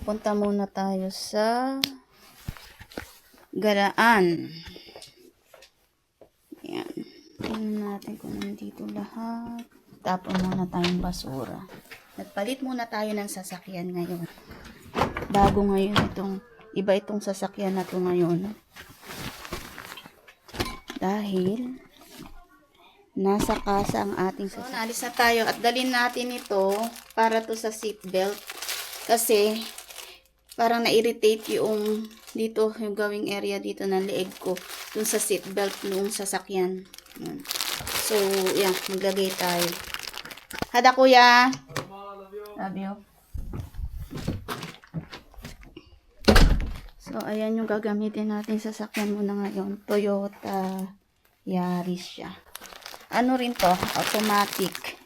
Pupunta muna tayo sa Galaan. Yan. Tingnan natin kung nandito lahat. Tapon muna tayong basura. Nagpalit muna tayo ng sasakyan ngayon. Bago ngayon iba itong sasakyan na to ngayon. Dahil nasa kasa ang ating sasakyan. So, naalis na tayo at dalhin natin ito para to sa seatbelt. Kasi parang na-irritate yung dito, yung gawing area dito ng leeg ko dun sa seatbelt nung sasakyan. So, yan, maglagay tayo. Hada kuya. Love you. So, ayan yung gagamitin natin sa sasakyan muna ngayon. Toyota Yaris siya. Ano rin to? Automatic.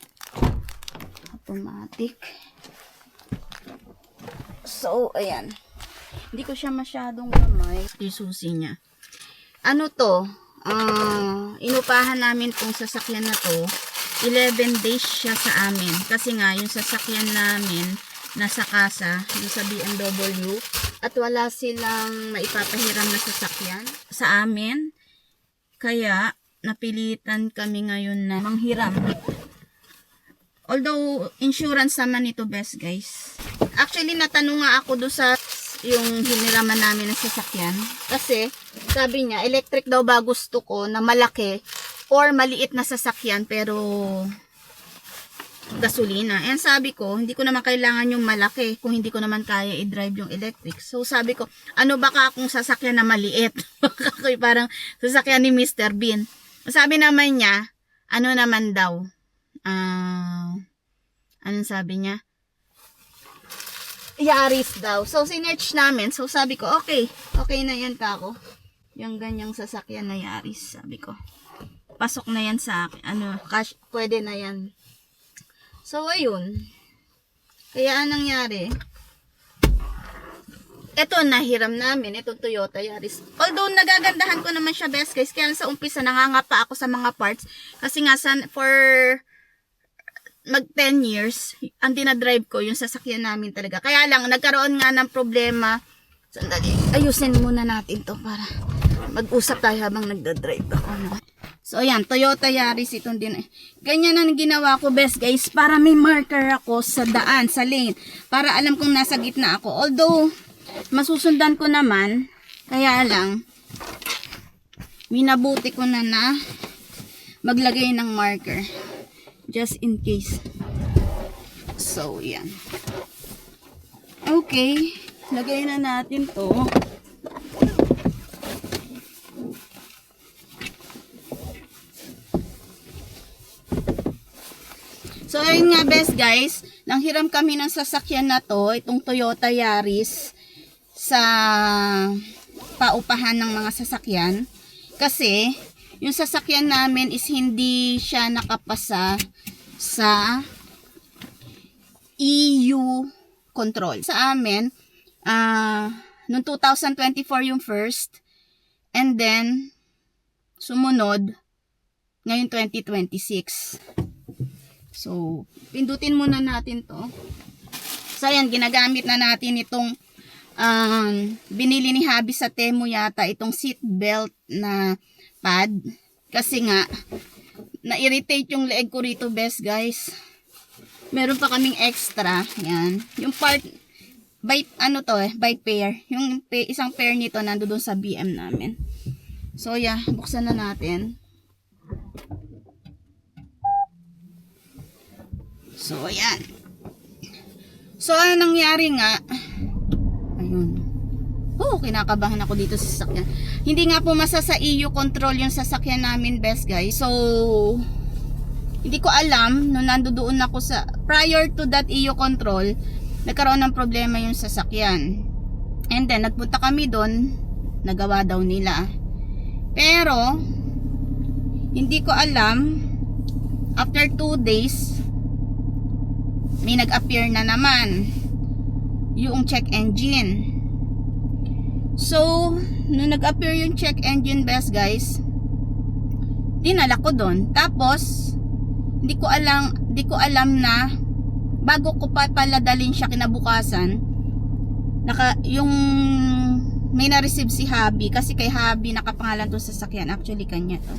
So, ayan. Hindi ko siya masyadong gamay. Yung susi niya. Ano to? Inupahan namin tong sasakyan na to. 11 days siya sa amin. Kasi nga, yung sasakyan namin nasa kasa, yung sa BMW. At wala silang maipapahiram na sasakyan sa amin. Kaya, napilitan kami ngayon na manghiram. Although, insurance naman ito best guys. Actually, natanong nga ako doon sa yung hiniraman namin ng sasakyan. Kasi, sabi niya, electric daw ba gusto ko na malaki or maliit na sasakyan pero gasolina. And sabi ko, hindi ko naman kailangan yung malaki kung hindi ko naman kaya i-drive yung electric. So, sabi ko, ano baka kung sasakyan na maliit? Parang sasakyan ni Mr. Bean. Sabi naman niya, ano naman daw? Anong sabi niya? Yaris daw. So, sinerch namin. So, sabi ko, okay na yan kako. Yung ganyang sasakyan na Yaris, sabi ko. Pasok na yan sa akin. Cash, pwede na yan. So, ayun. Kaya, anong nangyari? Ito, nahiram namin. Ito, Toyota Yaris. Although, nagagandahan ko naman siya, best guys. Kaya sa umpisa, nangangapa ako sa mga parts. Kasi nga, for mag 10 years, ang dinadrive ko, yung sasakyan namin talaga. Kaya lang, nagkaroon nga ng problema. Sandali, ayusin muna natin to para mag-usap tayo habang nagdadrive ako. No? So, ayan, Toyota Yaris, itong din. Ganyan ang ginawa ko, best guys, para may marker ako sa daan, sa lane. Para alam kong nasa gitna ako. Although, masusundan ko naman, kaya lang, minabuti ko na maglagay ng marker. Just in case. So, yan. Okay. Lagay na natin to. So, ayun nga best guys. Nanghiram kami ng sasakyan na to. Itong Toyota Yaris. Sa paupahan ng mga sasakyan. Kasi, yung sasakyan namin is hindi siya nakapasa sa EU control. Sa amin, noong 2024 yung first, and then, sumunod, ngayon 2026. So, pindutin muna natin to. So, ayan, ginagamit na natin itong binili ni Habi sa Temu yata, itong seat belt na pad. Kasi nga, na-irritate yung leeg ko rito, best guys. Meron pa kaming extra. Yan. Yung part, by pair. Yung isang pair nito, nandoon sa BM namin. So, yeah, buksan na natin. So, ayan. So, ano nangyari nga? Ayun. Oh, kinakabahan ako dito sa sasakyan. Hindi nga pumasa sa EU control yung sasakyan namin, best guys. So, hindi ko alam, nung nandoon ako prior to that EU control, nagkaroon ng problema yung sasakyan. And then, nagpunta kami doon, nagawa daw nila. Pero, hindi ko alam, after 2 days, may nag-appear na naman yung check engine. So, nung nag-appear yung check engine, best guys, dinala ko doon. Tapos, hindi ko alam na bago ko pa pala dalhin siya kinabukasan, yung may na-receive si Habi, kasi kay Habi nakapangalan to sa sasakyan, actually kanya to,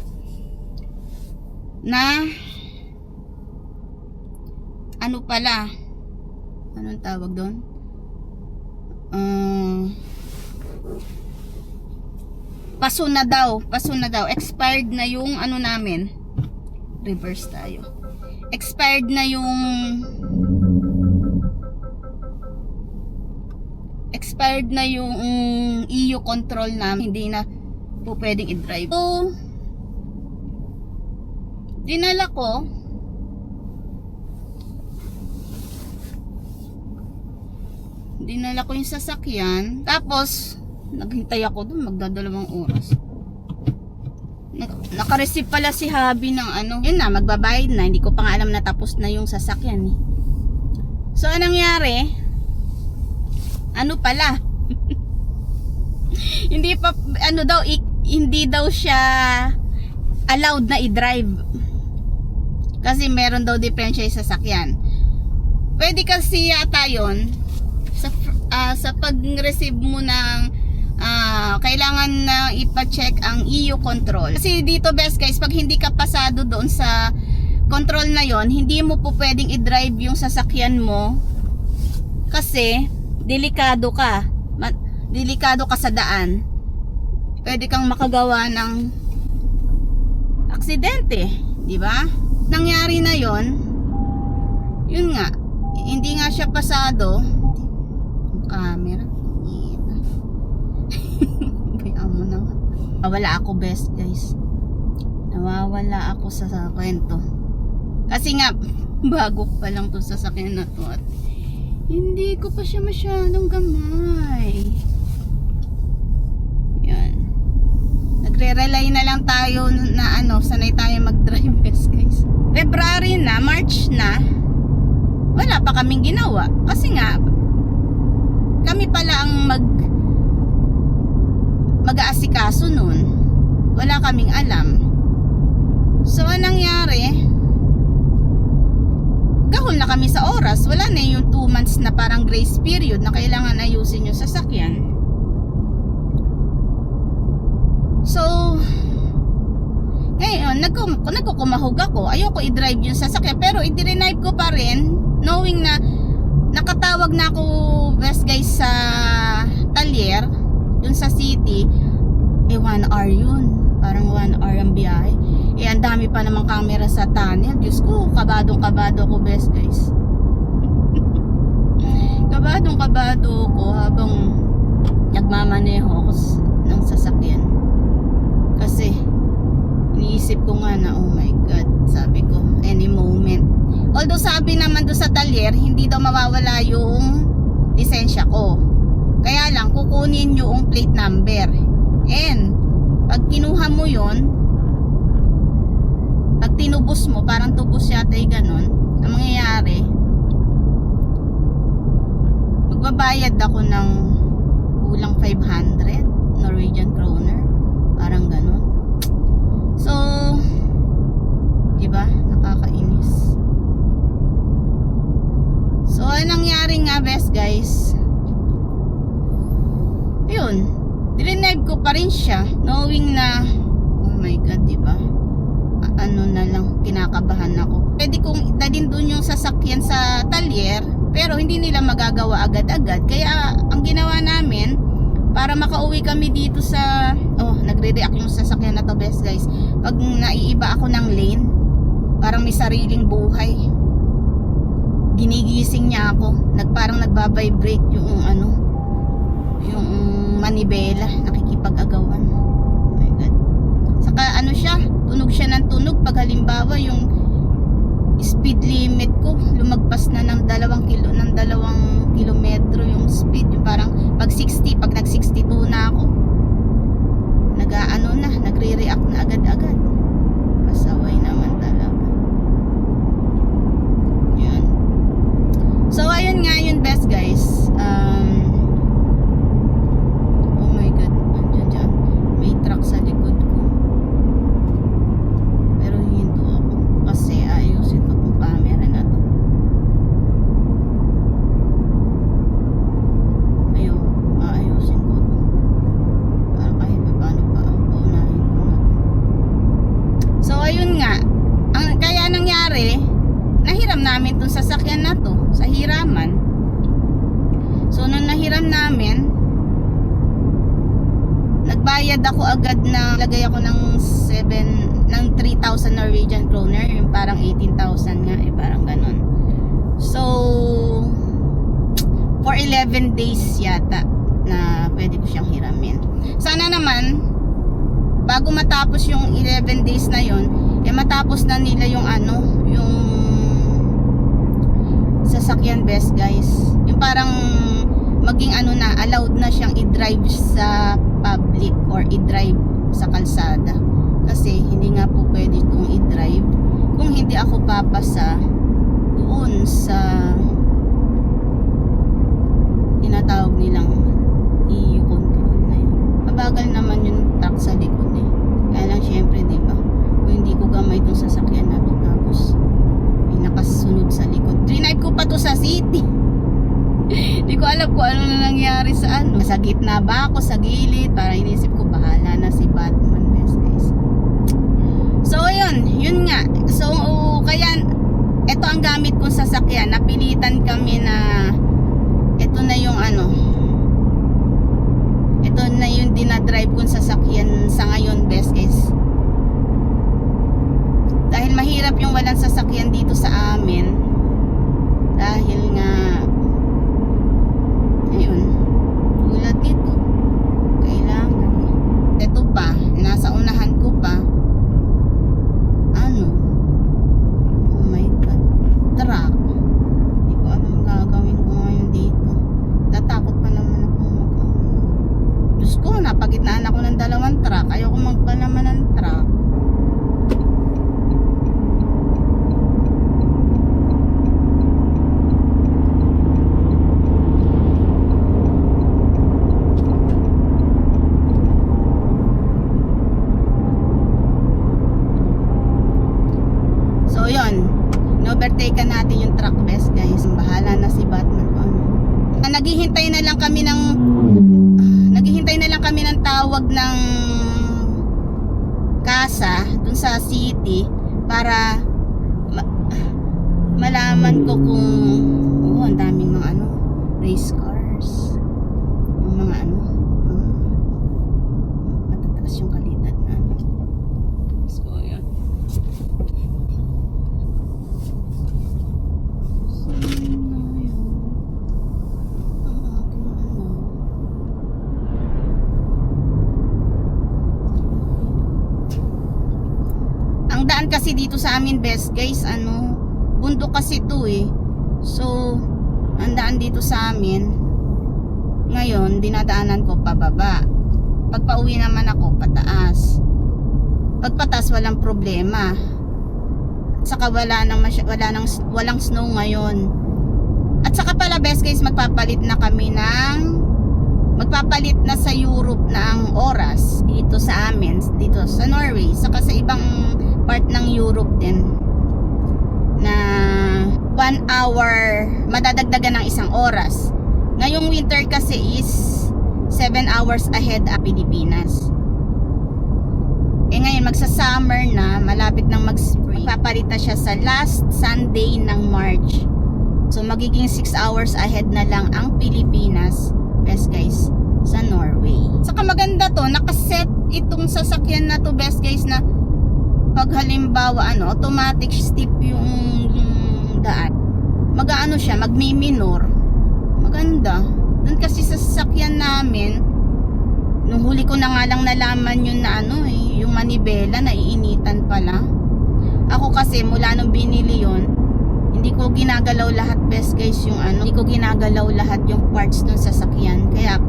na ano pala, anong tawag doon, paso na daw, expired na yung ano namin, reverse tayo, expired na yung EU control namin, hindi na po pwedeng i-drive. So dinala ko yung sasakyan, tapos naghintay ako dun, magdadalawang oras. Naka-receive pala si Habi ng ano, yun na, magbabayad na, hindi ko pa nga alam na tapos na yung sasakyan eh. So anong nangyari, ano pala hindi pa, ano daw, hindi daw siya allowed na i-drive kasi meron daw diferensya yung sasakyan. Pwede kasi yata yun sa pag-receive mo ng kailangan na ipa-check ang EU control. Kasi dito best guys, pag hindi ka pasado doon sa control na yon, hindi mo po pwedeng i-drive yung sasakyan mo kasi delikado ka sa daan. Pwede kang makagawa ng aksidente, di ba? Nangyari na yon, yun nga, hindi nga siya pasado. Camera. Bayaan mo na nga. Nawawala ako best guys. Nawawala ako sa kwento. Kasi nga, bago pa lang to sasakyan na to at hindi ko pa siya masyadong gamay. Yan. Nagre-rely na lang tayo na ano, sanay tayo mag-drive guys. February na, March na, wala pa kaming ginawa. Kasi nga, kami pala ang mag-aasikaso nun. Wala kaming alam. So, anong nangyari? Gahol na kami sa oras. Wala na yung 2 months na parang grace period na kailangan ayusin yung sasakyan. So, ngayon, nagkukumahog ako. Ayoko i-drive yung sasakyan. Pero i-drive ko pa rin, knowing na nakatawag na ako best guys sa talyer dun sa city. 1 hour yun, parang 1 hour ang biyahe. Ang dami pa namang camera sa tunnel. Diyos ko, kabado ko best guys. kabado ko habang nagmamaneho ako ng sasakyan. Kasi iniisip ko nga na, oh my god, sabi ko, any moment. Although sabi naman doon sa talyer, hindi daw mawawala yung lisensya ko. Kaya lang, kukunin yung plate number. And, pag kinuha mo yon, pag tinubos mo, parang tubos yata yung ganon, ang mangyayari, magbabayad ako ng kulang 500 Norwegian kroner. Parang ganon. So, diba? Nakakainis. So, anong nangyari nga best guys, yun, dirinig ko pa rin siya knowing na, oh my god, diba? Ano na lang, kinakabahan ako. Pwede kong dalhin dun yung sasakyan sa talyer, pero hindi nila magagawa agad-agad. Kaya ang ginawa namin, para makauwi kami dito sa, nagre-react yung sasakyan na to best guys, pag naiiba ako ng lane, parang may sariling buhay. Ginigising niya ako, parang nagbabibrate yung yung manibela, nakikipag-agawan. Oh my god. Saka ano siya, tunog siya ng tunog pag halimbawa yung speed limit ko lumagpas na ng 2 kilometro yung speed, yung parang pag 60, pag nag 62 na ako, nagre-react na agad-agad. Pasaway naman talaga. Yun. So ayun nga yun best guys. Oh my god, dyan may truck sa likod ko, pero hinto ako kasi ayusin ko tong camera na to. Ayun, agad na lagay ako ng 3,000 Norwegian kroner, yung parang 18,000 nga, parang ganun. So for 11 days yata na pwede ko siyang hiramin. Sana naman bago matapos yung 11 days na yon, matapos na nila yung yung sasakyan, best guys. Yung parang maging na, allowed na siyang i-drive sa public or i-drive sa kalsada. Kasi hindi nga po pwede itong i-drive kung hindi ako papasa doon sa tinatawag nilang EU control na yun. Mabagal naman yung truck sa likod Kaya lang syempre, di ba? Kung hindi ko gamay itong sasakyan na to, tapos may nakasunod sa likod. Trinide ko pa to sa city. Hindi ko alam kung ano na nangyari sa Sa gitna ba ako, sa gilid? Para inisip ko, bahala na si Batman, best guys. So, yun nga. So, kaya, ito ang gamit kong sasakyan. Napilitan kami na ito na yung ito na yung dinadrive kong sasakyan sa ngayon, best guys. Dahil mahirap yung walang sasakyan dito sa amin. Dahil nga ayun, tulad dito, kailangan ito pa, nasa unahan ko pa oh my god, truck. Hindi ko alam gagawin ko ngayon dito. Tatakot pa naman ako Diyos ko, napagitnaan ako ng dalawang truck. Ayoko magpa naman ng truck. So yun, in-overtaken natin yung truck, best guys. Bahala na si Batman ko. Naghihintay na lang kami ng tawag ng kasa dun sa city para malaman ko kung ang daming mga race cars, yung mga matataas yung kalidad na so yun. Ang daan kasi dito sa amin, best guys, bundok kasi ito so ang daan dito sa amin ngayon, dinadaanan ko pababa. Pag pauwi naman ako, pataas. Pag pataas, walang problema. At saka walang snow ngayon. At saka pala, best guys, magpapalit na sa Europe na ang oras dito sa amin, dito sa Norway, saka sa ibang part ng Europe din, na 1 hour madadagdagan ng 1 oras. Ngayong winter kasi is 7 hours ahead ang Pilipinas. Ngayon magsa-summer na, malapit nang mag-spring, papalit na siya sa last Sunday ng March. So magiging 6 hours ahead na lang ang Pilipinas, best guys, sa Norway. Saka maganda to, nakaset itong sasakyan na to, best guys, na pag halimbawa automatic steep yung daan, mag-aano siya, magmi-minor. Maganda. Doon kasi sa sasakyan namin, nung huli ko na nga lang nalaman yun na yung manibela, naiinitan pala. Ako kasi mula nung binili yun, hindi ko ginagalaw lahat, best guys, yung hindi ko ginagalaw lahat yung parts ng sasakyan. Kaya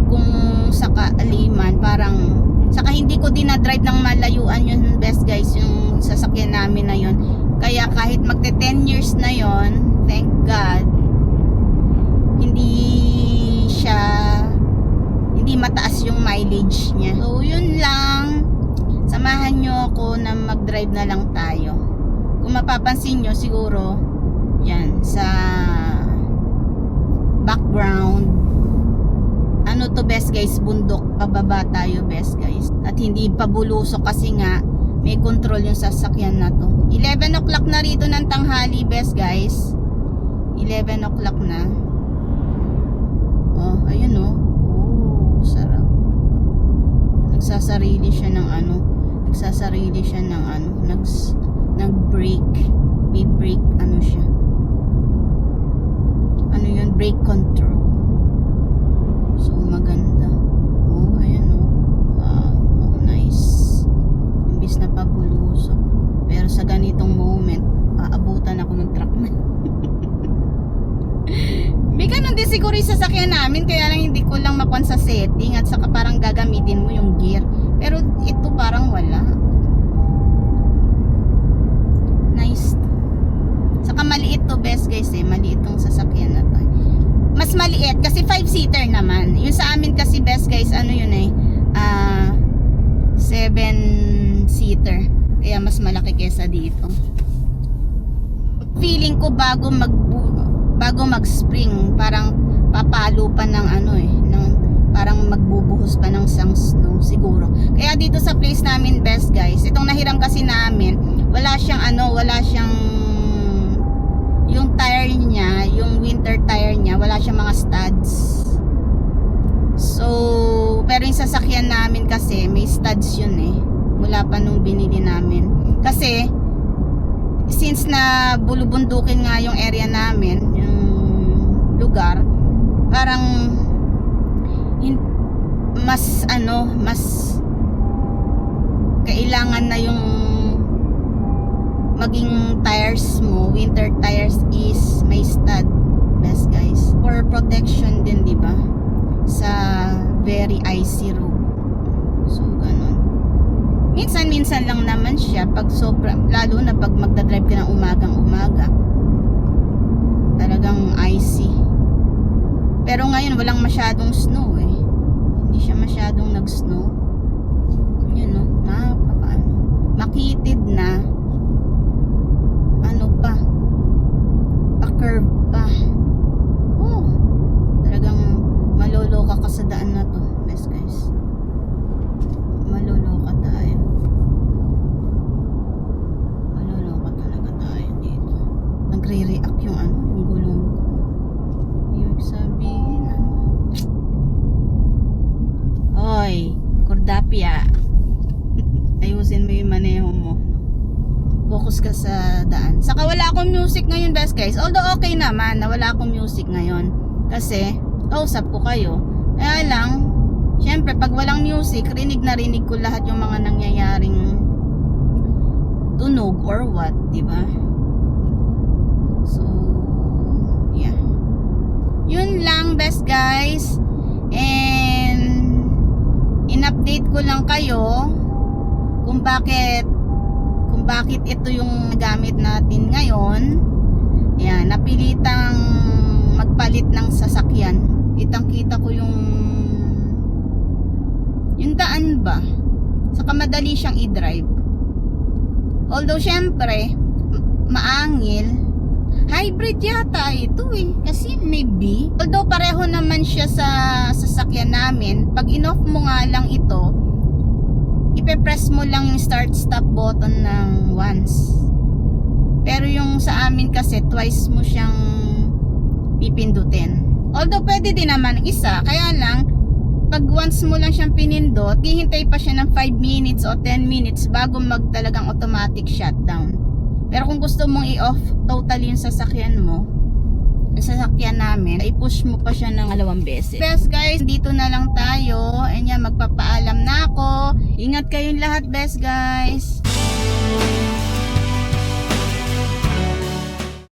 kung sakaliman, parang saka hindi ko dinadrive ng malayuan yun, best guys, yung sasakyan namin na yun. Kaya kahit magte 10 years na yun, thank God, hindi mataas yung mileage niya. So yun lang, samahan nyo ako na mag-drive na lang tayo. Kung mapapansin nyo siguro yan sa background, to, best guys, bundok, pababa tayo, best guys, at hindi pabulusok kasi nga may control yung sasakyan na to. 11 o'clock na rito ng tanghali, best guys. 11 o'clock na. Oh, ayun oh. Oh, sarap. nagsasarili siya ng nag-brake. May brake siya. Brake control. So maganda. Oh, ayan oh. Wow, oh, nice. Imbis na pabulusok. Pero sa ganitong moment, aabutan ako ng truck na. May ganun din siguro yung sasakyan namin, kaya lang hindi ko lang makuha sa setting at saka parang gagamitin mo yung gear. Pero ito parang wala. Nice. Saka maliit to best guys maliit tong sasakyan na to. Mas maliit kasi 5-seater naman. Yung sa amin kasi best guys 7-seater. Kaya mas malaki kesa dito. Feeling ko bago mag-spring, parang papalo pa ng parang magbubuhos pa ng snow siguro. Kaya dito sa place namin best guys, itong nahiram kasi namin, wala siyang yung tire niya, yung winter tire niya, wala siyang mga studs. So, pero yung sasakyan namin kasi may studs yun mula pa nung binili namin. Kasi since na bulubundukin nga yung area namin, yung lugar, parang mas kailangan na yung maging tires mo, winter tires is may stud best guys, for protection din, di ba, sa very icy road. So ganun. Minsan lang naman siya pag lalo na pag magdadrive ka ng umaga talagang icy. Pero ngayon walang masyadong snow hindi siya masyadong nag-snow. Yun makitid na pa-curve pa. Talagang maloloka ka sa daan na to best guys. Maloloka tayo talaga tayo dito. Nagre-react yung gulong. Ibig sabihin Hoy, Cordapia, ayusin mo yung maneho mo. Focus ka sa daan. Saka wala akong music ngayon best guys. Although okay naman na wala akong music ngayon, kasi kausap ko kayo. Kaya lang, syempre pag walang music, rinig ko lahat yung mga nangyayaring tunog or what, diba? So yeah, yun lang best guys. And in-update ko lang kayo kung bakit ito yung gamit natin ngayon. Yan, napilitang magpalit ng sasakyan. Kitang-kita ko yung daan ba. Saka madali siyang i-drive. Although syempre maangil. Hybrid yata ito kasi may B. Although pareho naman siya sa sasakyan namin, pag in-off mo nga lang ito, ipe-press mo lang yung start-stop button ng once. Pero yung sa amin kasi twice mo siyang pipindutin. Although pwede din naman isa, kaya lang pag once mo lang siyang pinindot, hihintay pa siya ng 5 minutes o 10 minutes bago talagang automatic shutdown. Pero kung gusto mong i-off totally yung sasakyan mo, yung sasakyan namin, i-push mo pa siya ng 2 beses. Best guys, dito na lang tayo. And yan, magpapaalam na ako. Ingat kayong lahat best guys.